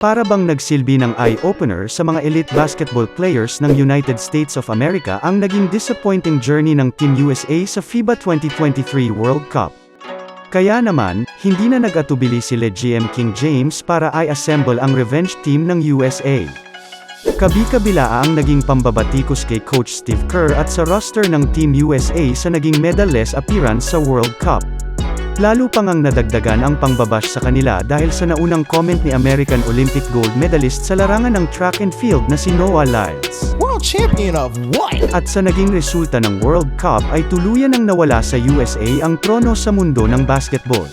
Para bang nagsilbi ng eye-opener sa mga elite basketball players ng United States of America ang naging disappointing journey ng Team USA sa FIBA 2023 World Cup. Kaya naman, hindi na nag-atubili sila GM King James para i-assemble ang revenge team ng USA. Kabi-kabila ang naging pambabatikos kay Coach Steve Kerr at sa roster ng Team USA sa naging medal-less appearance sa World Cup. Lalo pang ang nadagdagan ang pangbabash sa kanila dahil sa naunang comment ni American Olympic gold medalist sa larangan ng track and field na si Noah Lyles. World champion of what? At sa naging resulta ng World Cup ay tuluyan ng nawala sa USA ang trono sa mundo ng basketball.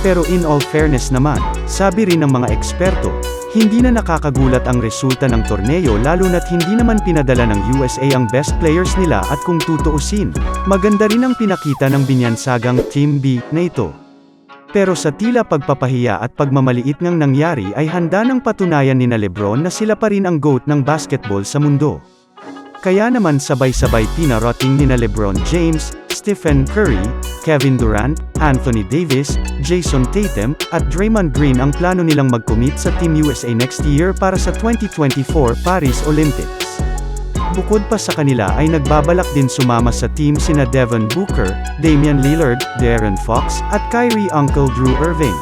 Pero in all fairness naman, sabi rin ng mga eksperto, hindi na nakakagulat ang resulta ng torneo lalo na't hindi naman pinadala ng USA ang best players nila at kung tutuusin, maganda rin ang pinakita ng binyansagang Team B na ito. Pero sa tila pagpapahiya at pagmamaliit ngang nangyari ay handa ng patunayan ni LeBron na sila pa rin ang GOAT ng basketball sa mundo. Kaya naman sabay-sabay pinarating ni LeBron James, Stephen Curry, Kevin Durant, Anthony Davis, Jason Tatum, at Draymond Green ang plano nilang mag-commit sa Team USA next year para sa 2024 Paris Olympics. Bukod pa sa kanila ay nagbabalak din sumama sa team sina Devin Booker, Damian Lillard, De'Aaron Fox, at Kyrie Uncle Drew Irving.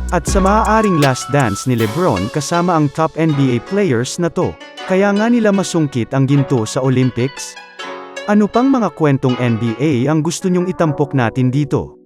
At sa maaaring last dance ni LeBron kasama ang top NBA players na to, kaya nga nila masungkit ang ginto sa Olympics? Ano pang mga kwentong NBA ang gusto nyong itampok natin dito?